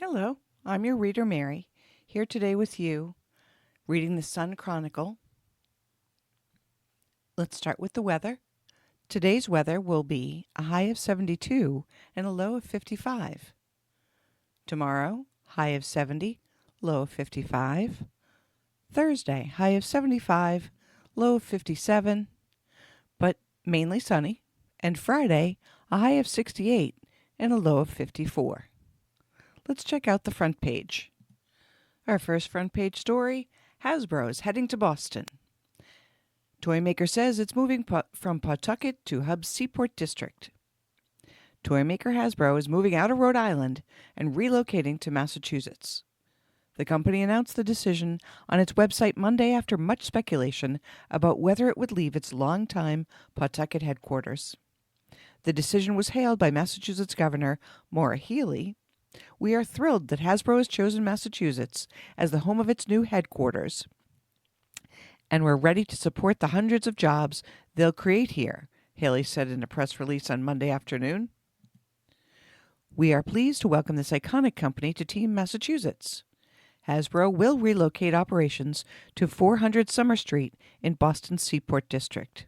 Hello, I'm your reader Mary, here today with you, reading the Sun Chronicle. Let's start with the weather. Today's weather will be a high of 72 and a low of 55. Tomorrow, high of 70, low of 55. Thursday, high of 75, low of 57, but mainly sunny. And Friday, a high of 68 and a low of 54. Let's check out the front page. Our first front page story, Hasbro is heading to Boston. Toymaker says it's moving from Pawtucket to Hub's Seaport District. Toymaker Hasbro is moving out of Rhode Island and relocating to Massachusetts. The company announced the decision on its website Monday after much speculation about whether it would leave its longtime Pawtucket headquarters. The decision was hailed by Massachusetts Governor Maura Healey. "We are thrilled that Hasbro has chosen Massachusetts as the home of its new headquarters, and we're ready to support the hundreds of jobs they'll create here," Haley said in a press release on Monday afternoon. "We are pleased to welcome this iconic company to Team Massachusetts. Hasbro will relocate operations to 400 Summer Street in Boston's Seaport District.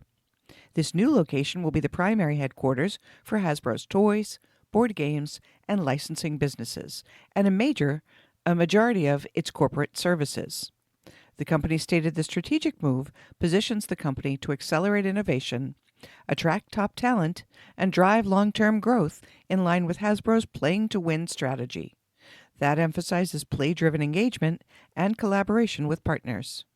This new location will be the primary headquarters for Hasbro's toys, board games, and licensing businesses, and a majority of its corporate services." The company stated the strategic move positions the company to accelerate innovation, attract top talent, and drive long-term growth in line with Hasbro's playing-to-win strategy. That emphasizes play-driven engagement and collaboration with partners.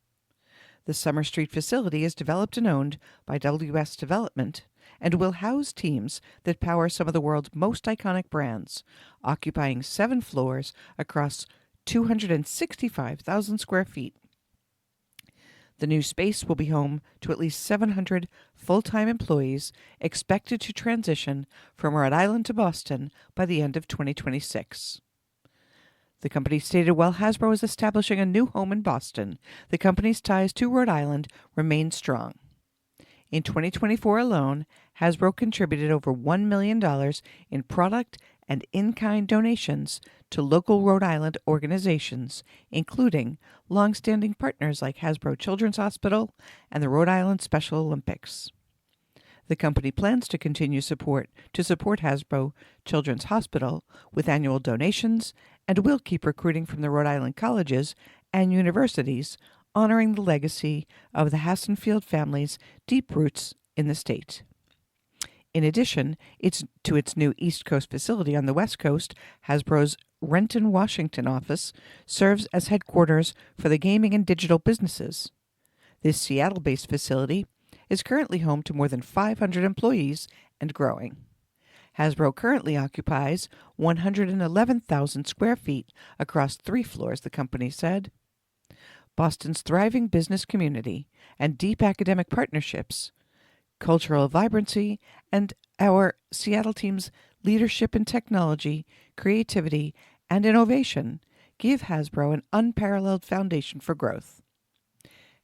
The Summer Street facility is developed and owned by WS Development and will house teams that power some of the world's most iconic brands, occupying 7 floors across 265,000 square feet. The new space will be home to at least 700 full-time employees expected to transition from Rhode Island to Boston by the end of 2026. The company stated while Hasbro is establishing a new home in Boston, the company's ties to Rhode Island remain strong. In 2024 alone, Hasbro contributed over $1 million in product and in-kind donations to local Rhode Island organizations, including long-standing partners like Hasbro Children's Hospital and the Rhode Island Special Olympics. The company plans to continue support Hasbro Children's Hospital with annual donations and will keep recruiting from the Rhode Island colleges and universities, honoring the legacy of the Hassenfield family's deep roots in the state. In addition, to its new East Coast facility on the West Coast, Hasbro's Renton, Washington office serves as headquarters for the gaming and digital businesses. This Seattle-based facility is currently home to more than 500 employees and growing. Hasbro currently occupies 111,000 square feet across 3 floors, the company said. Boston's thriving business community and deep academic partnerships, cultural vibrancy, and our Seattle team's leadership in technology, creativity, and innovation give Hasbro an unparalleled foundation for growth.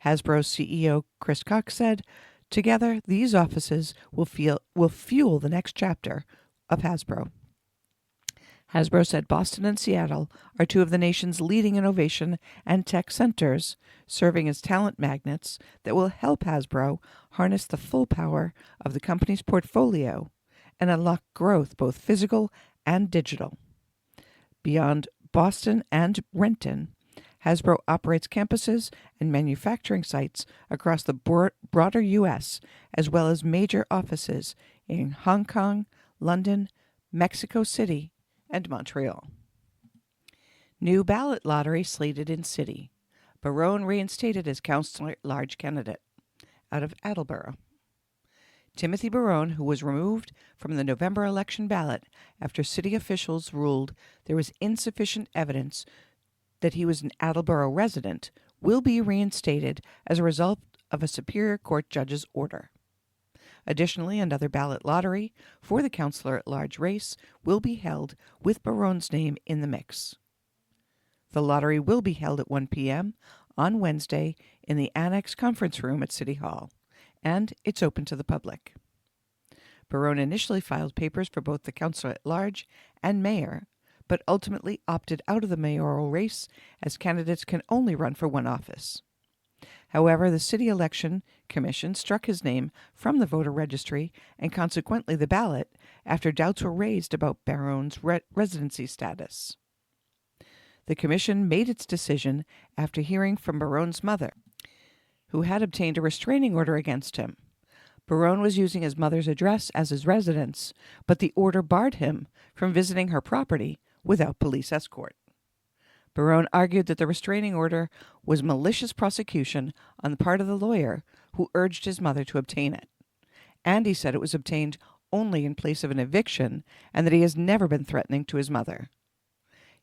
Hasbro's CEO Chris Cox said, "Together, these offices will fuel the next chapter of Hasbro." Hasbro said Boston and Seattle are 2 of the nation's leading innovation and tech centers, serving as talent magnets that will help Hasbro harness the full power of the company's portfolio and unlock growth both physical and digital. Beyond Boston and Renton, Hasbro operates campuses and manufacturing sites across the broader U.S., as well as major offices in Hong Kong, London, Mexico City, and Montreal. New ballot lottery slated in city. Barone reinstated as councillor-at-large candidate. Out of Attleboro. Timothy Barone, who was removed from the November election ballot after city officials ruled there was insufficient evidence that he was an Attleboro resident, will be reinstated as a result of a Superior Court judge's order. Additionally, another ballot lottery for the councillor-at-large race will be held with Barone's name in the mix. The lottery will be held at 1 p.m. on Wednesday in the Annex Conference Room at City Hall, and it's open to the public. Barone initially filed papers for both the councillor-at-large and mayor, but ultimately opted out of the mayoral race as candidates can only run for one office. However, the City Election Commission struck his name from the voter registry and consequently the ballot after doubts were raised about Barone's residency status. The commission made its decision after hearing from Barone's mother, who had obtained a restraining order against him. Barone was using his mother's address as his residence, but the order barred him from visiting her property without police escort. Barone argued that the restraining order was malicious prosecution on the part of the lawyer who urged his mother to obtain it. And he said it was obtained only in place of an eviction and that he has never been threatening to his mother.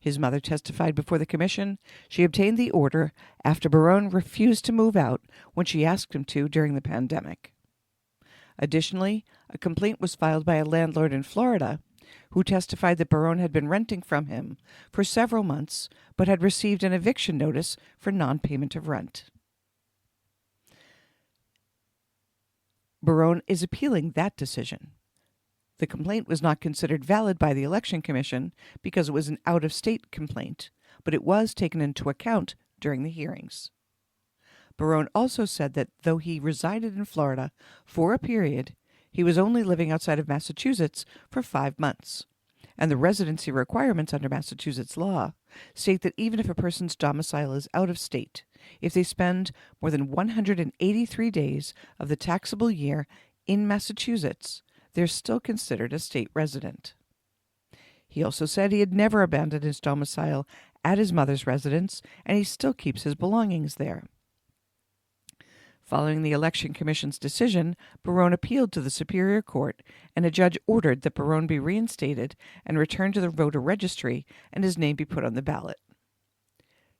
His mother testified before the commission. She obtained the order after Barone refused to move out when she asked him to during the pandemic. Additionally, a complaint was filed by a landlord in Florida who testified that Barone had been renting from him for several months but had received an eviction notice for non-payment of rent. Barone is appealing that decision. The complaint was not considered valid by the Election Commission because it was an out-of-state complaint, but it was taken into account during the hearings. Barone also said that though he resided in Florida for a period, he was only living outside of Massachusetts for 5 months, and the residency requirements under Massachusetts law state that even if a person's domicile is out of state, if they spend more than 183 days of the taxable year in Massachusetts, they're still considered a state resident. He also said he had never abandoned his domicile at his mother's residence, and he still keeps his belongings there. Following the Election Commission's decision, Barone appealed to the Superior Court, and a judge ordered that Barone be reinstated and returned to the voter registry and his name be put on the ballot.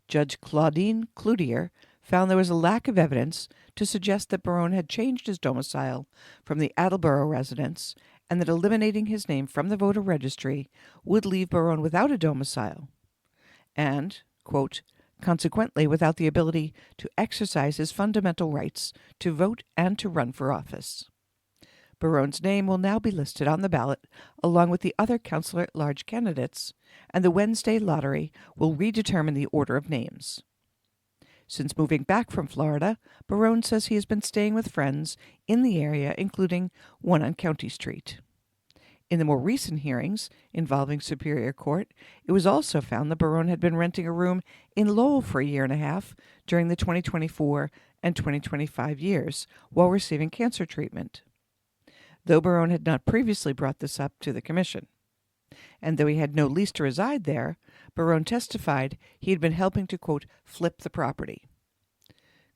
Judge Claudine Cloutier found there was a lack of evidence to suggest that Barone had changed his domicile from the Attleboro residence and that eliminating his name from the voter registry would leave Barone without a domicile and, quote, consequently without the ability to exercise his fundamental rights to vote and to run for office. Barone's name will now be listed on the ballot along with the other councillor-at-large candidates, and the Wednesday lottery will redetermine the order of names. Since moving back from Florida, Barone says he has been staying with friends in the area, including one on County Street. In the more recent hearings involving Superior Court, it was also found that Barone had been renting a room in Lowell for a year and a half during the 2024 and 2025 years while receiving cancer treatment. Though Barone had not previously brought this up to the commission, and though he had no lease to reside there, Barone testified he had been helping to, quote, flip the property.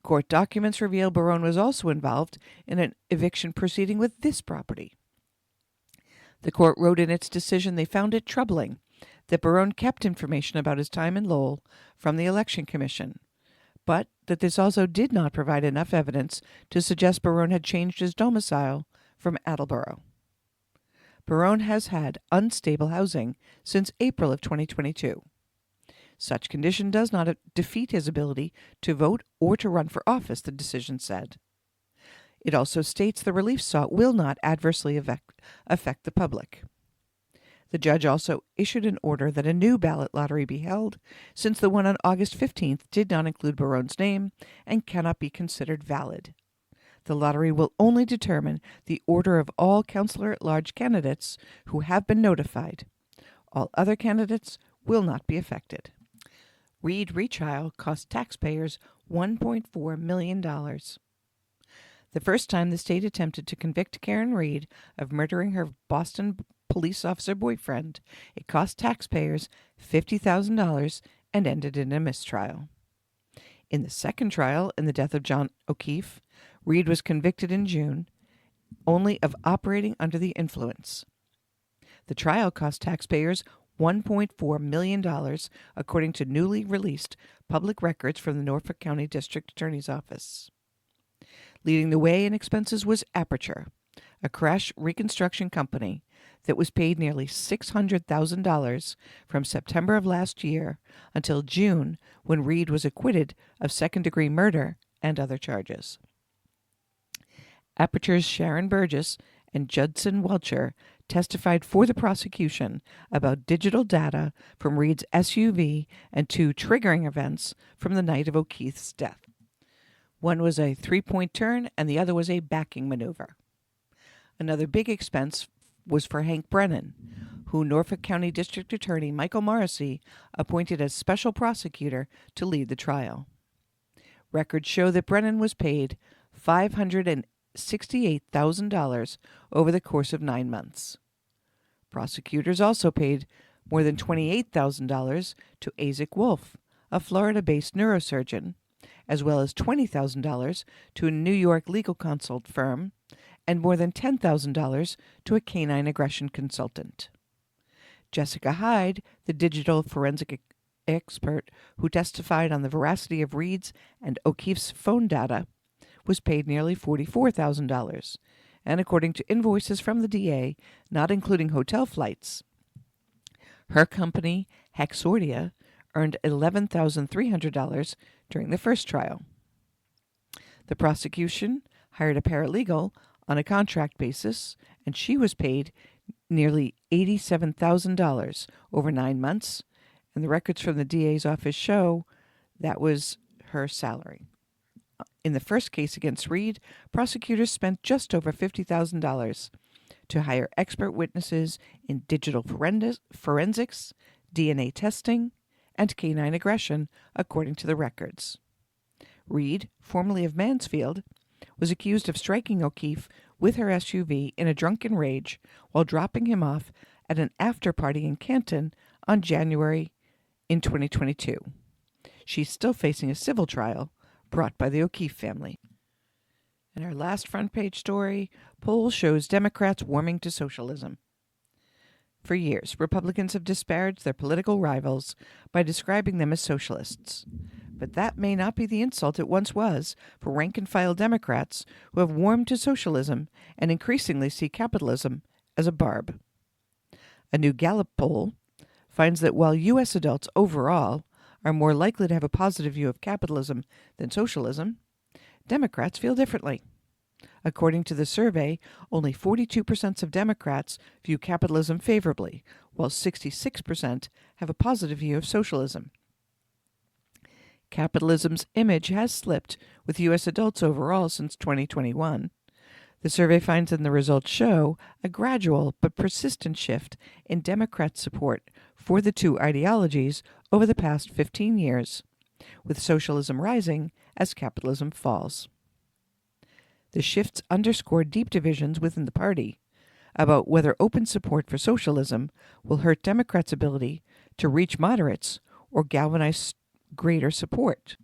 Court documents reveal Barone was also involved in an eviction proceeding with this property. The court wrote in its decision they found it troubling that Barone kept information about his time in Lowell from the Election Commission, but that this also did not provide enough evidence to suggest Barone had changed his domicile from Attleboro. Barone has had unstable housing since April of 2022. Such condition does not defeat his ability to vote or to run for office, the decision said. It also states the relief sought will not adversely affect the public. The judge also issued an order that a new ballot lottery be held, since the one on August 15th did not include Barone's name and cannot be considered valid. The lottery will only determine the order of all councillor-at-large candidates who have been notified. All other candidates will not be affected. Reed retrial cost taxpayers $1.4 million. The first time the state attempted to convict Karen Reed of murdering her Boston police officer boyfriend, it cost taxpayers $50,000 and ended in a mistrial. In the second trial, in the death of John O'Keefe, Reed was convicted in June only of operating under the influence. The trial cost taxpayers $1.4 million, according to newly released public records from the Norfolk County District Attorney's Office. Leading the way in expenses was Aperture, a crash reconstruction company that was paid nearly $600,000 from September of last year until June, when Reed was acquitted of second-degree murder and other charges. Aperture's Sharon Burgess and Judson Welcher testified for the prosecution about digital data from Reed's SUV and 2 triggering events from the night of O'Keefe's death. One was a 3-point turn and the other was a backing maneuver. Another big expense was for Hank Brennan, who Norfolk County District Attorney Michael Morrissey appointed as special prosecutor to lead the trial. Records show that Brennan was paid $568,000 over the course of 9 months. Prosecutors also paid more than $28,000 to Isaac Wolf, a Florida-based neurosurgeon, as well as $20,000 to a New York legal consult firm, and more than $10,000 to a canine aggression consultant. Jessica Hyde, the digital forensic expert who testified on the veracity of Reed's and O'Keefe's phone data, was paid nearly $44,000, and according to invoices from the DA, not including hotel flights, her company, Hexordia, earned $11,300 during the first trial. The prosecution hired a paralegal on a contract basis, and she was paid nearly $87,000 over 9 months, and the records from the DA's office show that was her salary. In the first case against Reed, prosecutors spent just over $50,000 to hire expert witnesses in digital forensics, DNA testing, and canine aggression, according to the records. Reed, formerly of Mansfield, was accused of striking O'Keefe with her SUV in a drunken rage while dropping him off at an after-party in Canton on January in 2022. She's still facing a civil trial brought by the O'Keefe family. And our last front page story, poll shows Democrats warming to socialism. For years, Republicans have disparaged their political rivals by describing them as socialists. But that may not be the insult it once was for rank-and-file Democrats who have warmed to socialism and increasingly see capitalism as a barb. A new Gallup poll finds that while U.S. adults overall are more likely to have a positive view of capitalism than socialism, Democrats feel differently. According to the survey, only 42% of Democrats view capitalism favorably, while 66% have a positive view of socialism. Capitalism's image has slipped with U.S. adults overall since 2021. The survey finds and the results show a gradual but persistent shift in Democrat support for the two ideologies over the past 15 years, with socialism rising as capitalism falls. The shifts underscore deep divisions within the party about whether open support for socialism will hurt Democrats' ability to reach moderates or galvanize greater support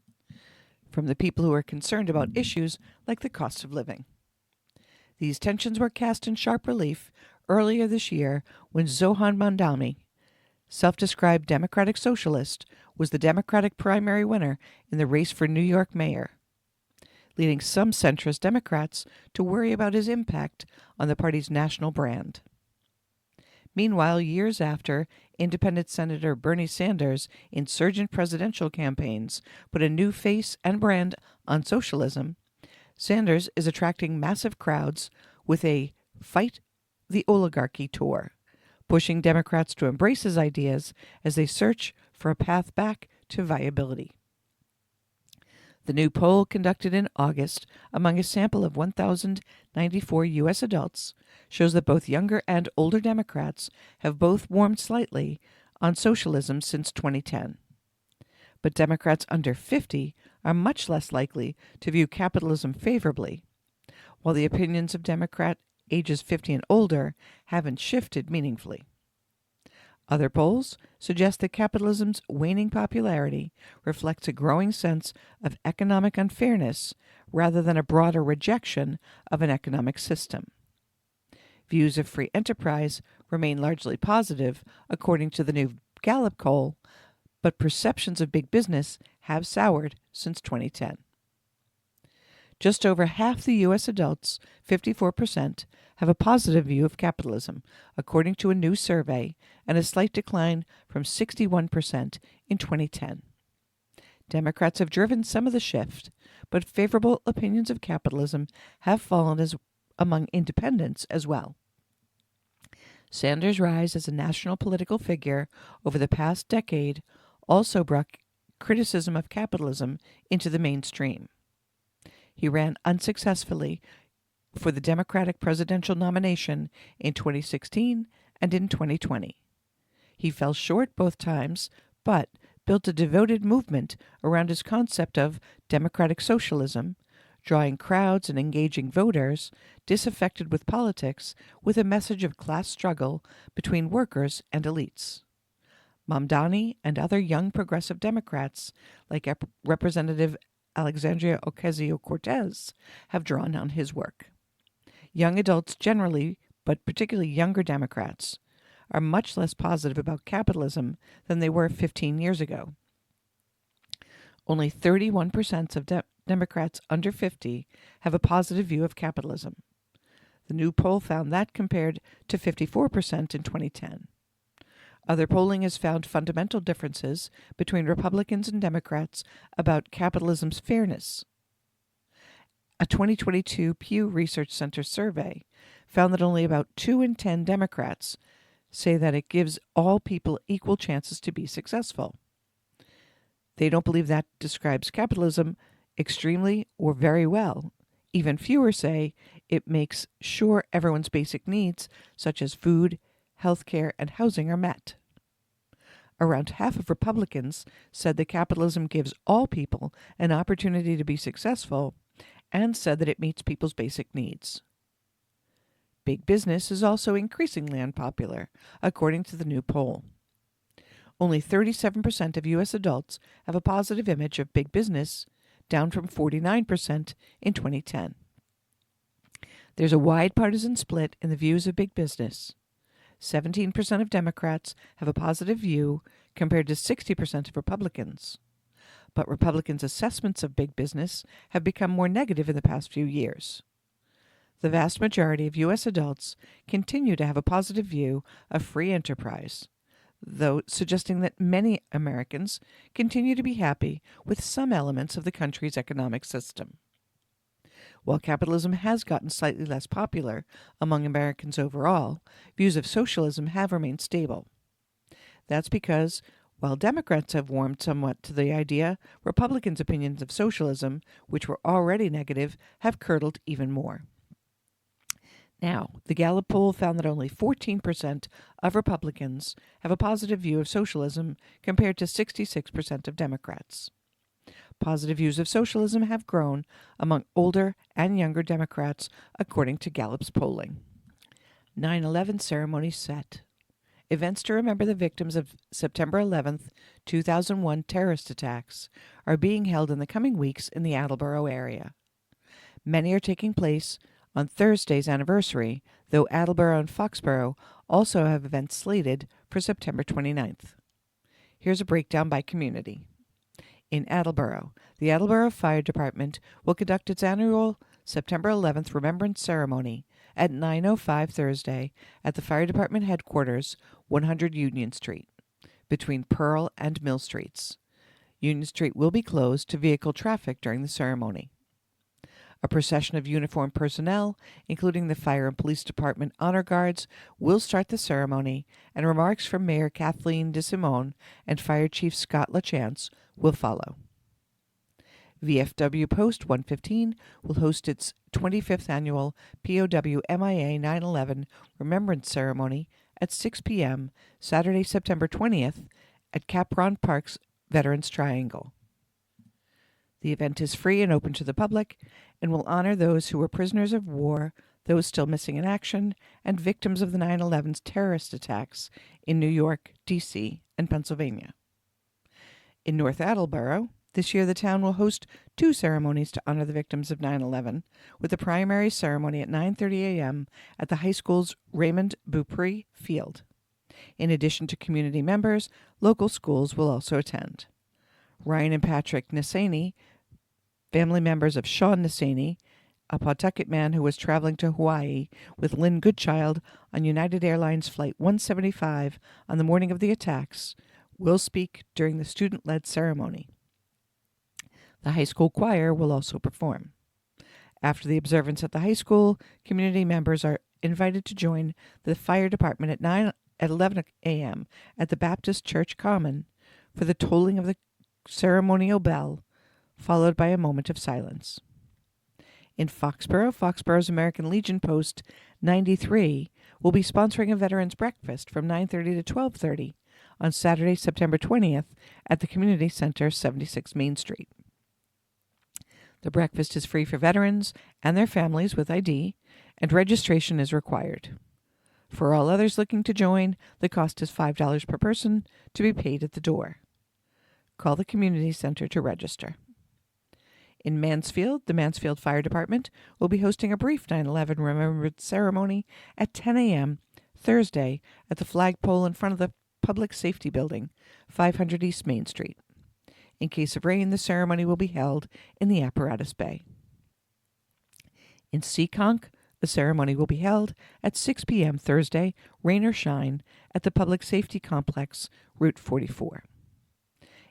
from the people who are concerned about issues like the cost of living. These tensions were cast in sharp relief earlier this year when Zohan Mandami, self-described Democratic socialist, was the Democratic primary winner in the race for New York mayor, leading some centrist Democrats to worry about his impact on the party's national brand. Meanwhile, years after, independent Senator Bernie Sanders' insurgent presidential campaigns put a new face and brand on socialism, Sanders is attracting massive crowds with a Fight the Oligarchy tour, pushing Democrats to embrace his ideas as they search for a path back to viability. The new poll, conducted in August among a sample of 1,094 U.S. adults, shows that both younger and older Democrats have both warmed slightly on socialism since 2010. But Democrats under 50 are much less likely to view capitalism favorably, while the opinions of Democrat ages 50 and older haven't shifted meaningfully. Other polls suggest that capitalism's waning popularity reflects a growing sense of economic unfairness rather than a broader rejection of an economic system. Views of free enterprise remain largely positive, according to the new Gallup poll, but perceptions of big business have soured since 2010. Just over half the U.S. adults, 54%, have a positive view of capitalism, according to a new survey, and a slight decline from 61% in 2010. Democrats have driven some of the shift, but favorable opinions of capitalism have fallen among independents as well. Sanders' rise as a national political figure over the past decade also brought criticism of capitalism into the mainstream. He ran unsuccessfully for the Democratic presidential nomination in 2016 and in 2020. He fell short both times, but built a devoted movement around his concept of democratic socialism, drawing crowds and engaging voters disaffected with politics with a message of class struggle between workers and elites. Mamdani and other young progressive Democrats, like Representative Alexandria Ocasio-Cortez, have drawn on his work. Young adults generally, but particularly younger Democrats, are much less positive about capitalism than they were 15 years ago. Only 31% of Democrats under 50 have a positive view of capitalism. The new poll found that compared to 54% in 2010. Other polling has found fundamental differences between Republicans and Democrats about capitalism's fairness. A 2022 Pew Research Center survey found that only about 2 in 10 Democrats say that it gives all people equal chances to be successful. They don't believe that describes capitalism extremely or very well. Even fewer say it makes sure everyone's basic needs, such as food, health care, and housing, are met. Around half of Republicans said that capitalism gives all people an opportunity to be successful and said that it meets people's basic needs. Big business is also increasingly unpopular, according to the new poll. Only 37% of U.S. adults have a positive image of big business, down from 49% in 2010. There's a wide partisan split in the views of big business. 17% of Democrats have a positive view compared to 60% of Republicans. But Republicans' assessments of big business have become more negative in the past few years. The vast majority of U.S. adults continue to have a positive view of free enterprise, though suggesting that many Americans continue to be happy with some elements of the country's economic system. While capitalism has gotten slightly less popular among Americans overall, views of socialism have remained stable. That's because, while Democrats have warmed somewhat to the idea, Republicans' opinions of socialism, which were already negative, have curdled even more. Now, the Gallup poll found that only 14% of Republicans have a positive view of socialism compared to 66% of Democrats. Positive views of socialism have grown among older and younger Democrats, according to Gallup's polling. 9/11 ceremony set. Events to remember the victims of September 11th, 2001 terrorist attacks are being held in the coming weeks in the Attleboro area. Many are taking place on Thursday's anniversary, though Attleboro and Foxborough also have events slated for September 29th. Here's a breakdown by community. In Attleboro, the Attleboro Fire Department will conduct its annual September 11th Remembrance Ceremony at 9:05 Thursday at the Fire Department Headquarters, 100 Union Street, between Pearl and Mill Streets. Union Street will be closed to vehicle traffic during the ceremony. A procession of uniformed personnel, including the Fire and Police Department Honor Guards, will start the ceremony, and remarks from Mayor Kathleen DeSimone and Fire Chief Scott LaChance will follow. VFW Post 115 will host its 25th annual POW MIA 9/11 Remembrance Ceremony at 6 p.m. Saturday, September 20th at Capron Park's Veterans Triangle. The event is free and open to the public and will honor those who were prisoners of war, those still missing in action, and victims of the 9/11's terrorist attacks in New York, D.C., and Pennsylvania. In North Attleboro, this year the town will host 2 ceremonies to honor the victims of 9/11, with the primary ceremony at 9:30 a.m. at the high school's Raymond Beaupre Field. In addition to community members, local schools will also attend. Ryan and Patrick Nasani, family members of Sean Nasani, a Pawtucket man who was traveling to Hawaii with Lynn Goodchild on United Airlines Flight 175 on the morning of the attacks, will speak during the student-led ceremony. The high school choir will also perform. After the observance at the high school, community members are invited to join the fire department at 11 a.m. at the Baptist Church Common for the tolling of the ceremonial bell, followed by a moment of silence. In Foxborough's American Legion Post 93 will be sponsoring a veterans breakfast from 9:30 to 12:30 on Saturday, September 20th at the Community Center, 76 Main Street. The breakfast is free for veterans and their families with ID, and registration is required. For all others looking to join, the cost is $5 per person to be paid at the door. Call the Community Center to register. In Mansfield, the Mansfield Fire Department will be hosting a brief 9/11 Remembrance ceremony at 10 a.m. Thursday at the flagpole in front of the Public Safety Building, 500 East Main Street. In case of rain, the ceremony will be held in the Apparatus Bay. In Seekonk, the ceremony will be held at 6 p.m. Thursday, rain or shine, at the Public Safety Complex, Route 44.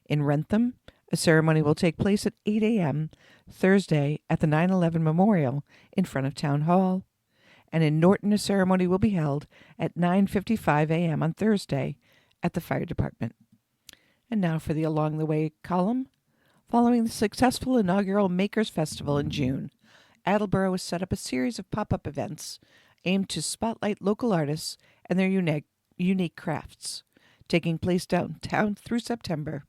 In Wrentham, a ceremony will take place at 8 a.m. Thursday at the 9/11 Memorial in front of Town Hall. And in Norton, a ceremony will be held at 9:55 a.m. on Thursday at the Fire Department. And now for the Along the Way column. Following the successful inaugural Makers Festival in June, Attleboro has set up a series of pop-up events aimed to spotlight local artists and their unique crafts, taking place downtown through September.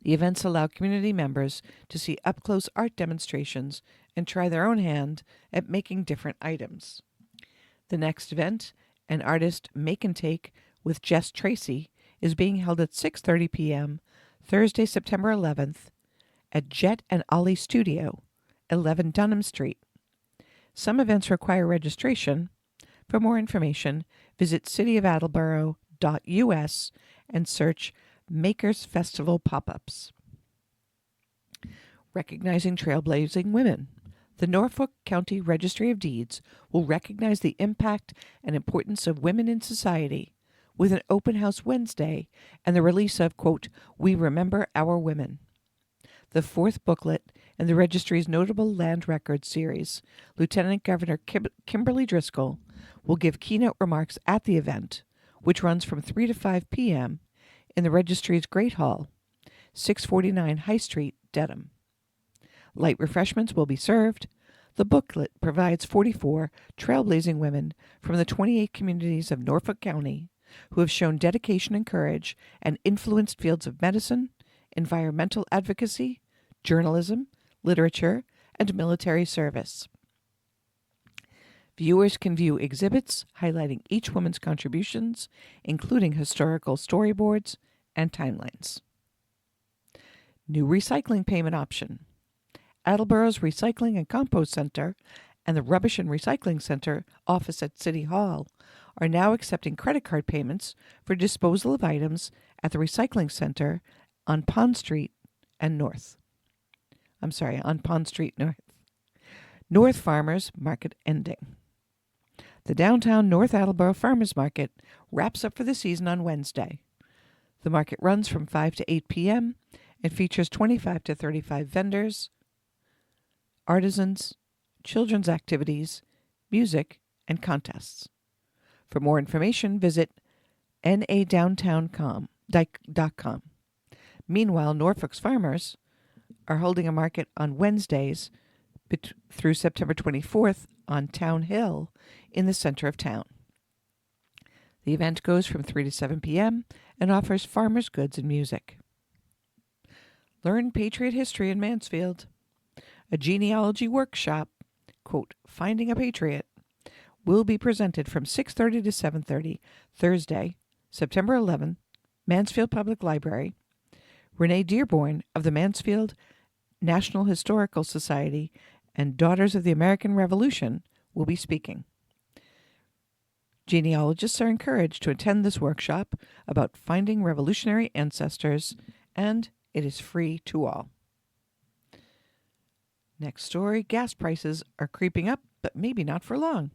The events allow community members to see up-close art demonstrations and try their own hand at making different items. The next event, an artist make and take with Jess Tracy, is being held at 6:30 p.m. Thursday, September 11th at Jet and Ollie Studio, 11 Dunham Street. Some events require registration. For more information, visit cityofattleboro.us and search Makers Festival Pop-Ups. Recognizing Trailblazing Women. The Norfolk County Registry of Deeds will recognize the impact and importance of women in society with an open house Wednesday and the release of, quote, We Remember Our Women. The fourth booklet in the registry's Notable Land Records series, Lieutenant Governor Kimberly Driscoll will give keynote remarks at the event, which runs from 3 to 5 p.m. in the registry's Great Hall, 649 High Street, Dedham. Light refreshments will be served. The booklet provides 44 trailblazing women from the 28 communities of Norfolk County who have shown dedication and courage and influenced fields of medicine, environmental advocacy, journalism, literature, and military service. Viewers can view exhibits highlighting each woman's contributions, including historical storyboards and timelines. New recycling payment option. Attleboro's Recycling and Compost Center and the Rubbish and Recycling Center office at City Hall are now accepting credit card payments for disposal of items at the Recycling Center on Pond Street North. North Farmers Market ending. The downtown North Attleboro Farmers Market wraps up for the season on Wednesday. The market runs from 5 to 8 p.m. and features 25 to 35 vendors, artisans, children's activities, music, and contests. For more information, visit nadowntown.com. Meanwhile, Norfolk's farmers are holding a market on Wednesdays through September 24th on Town Hill in the center of town. The event goes from 3 to 7 p.m. and offers farmers' goods and music. Learn Patriot History in Mansfield. A genealogy workshop, quote, Finding a Patriot, will be presented from 6:30 to 7:30 Thursday, September 11th, Mansfield Public Library. Renee Dearborn of the Mansfield National Historical Society and Daughters of the American Revolution will be speaking. Genealogists are encouraged to attend this workshop about finding revolutionary ancestors, and it is free to all. Next story, gas prices are creeping up, but maybe not for long.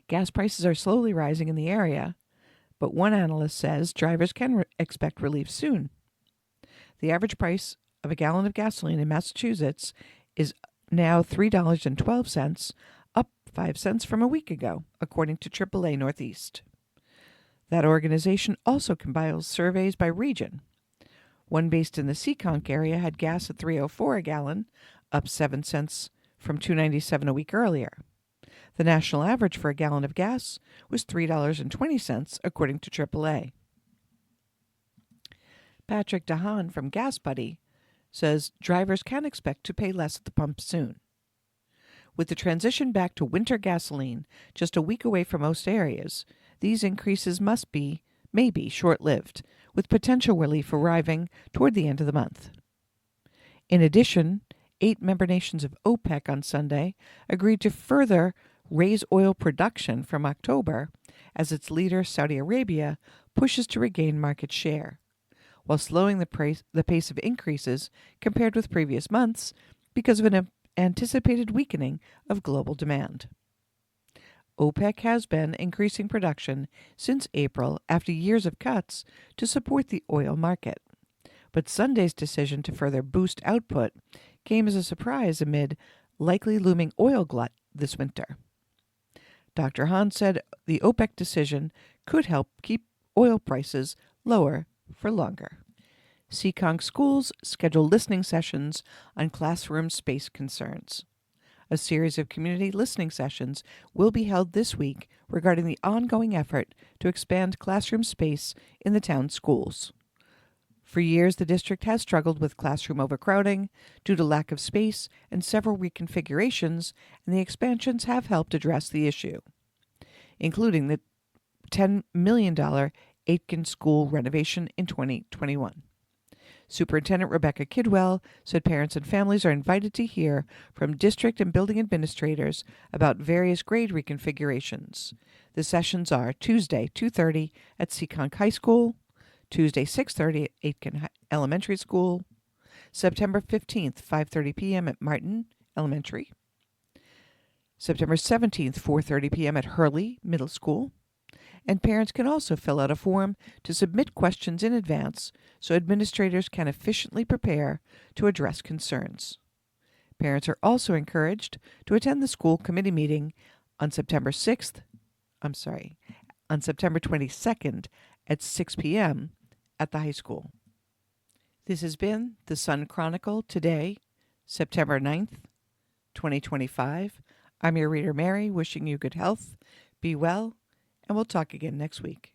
Gas prices are slowly rising in the area, but one analyst says drivers can expect relief soon. The average price of a gallon of gasoline in Massachusetts is now $3.12, up 5 cents from a week ago, according to AAA Northeast. That organization also compiles surveys by region. One based in the Seekonk area had gas at $3.04 a gallon, up 7 cents from $2.97 a week earlier. The national average for a gallon of gas was $3.20, according to AAA. Patrick DeHaan from Gas Buddy says drivers can expect to pay less at the pump soon. With the transition back to winter gasoline just a week away from most areas, these increases may be short-lived, with potential relief arriving toward the end of the month. In addition, 8 member nations of OPEC on Sunday agreed to further raise oil production from October as its leader, Saudi Arabia, pushes to regain market share, while slowing the pace of increases compared with previous months because of an anticipated weakening of global demand. OPEC has been increasing production since April after years of cuts to support the oil market. But Sunday's decision to further boost output came as a surprise amid likely looming oil glut this winter. Dr. Hahn said the OPEC decision could help keep oil prices lower for longer. Seekonk schools schedule listening sessions on classroom space concerns. A series of community listening sessions will be held this week regarding the ongoing effort to expand classroom space in the town's schools. For years, the district has struggled with classroom overcrowding due to lack of space and several reconfigurations, and the expansions have helped address the issue, including the $10 million Aitken School renovation in 2021. Superintendent Rebecca Kidwell said parents and families are invited to hear from district and building administrators about various grade reconfigurations. The sessions are Tuesday, 2:30 at Seekonk High School, Tuesday, 6:30 at Aitken Elementary School, September 15th, 5:30 p.m. at Martin Elementary, September 17th, 4:30 p.m. at Hurley Middle School, and parents can also fill out a form to submit questions in advance so administrators can efficiently prepare to address concerns. Parents are also encouraged to attend the school committee meeting on September 22nd at 6 p.m. at the high school. This has been the Sun Chronicle today, September 9th, 2025. I'm your reader, Mary, wishing you good health, be well, and we'll talk again next week.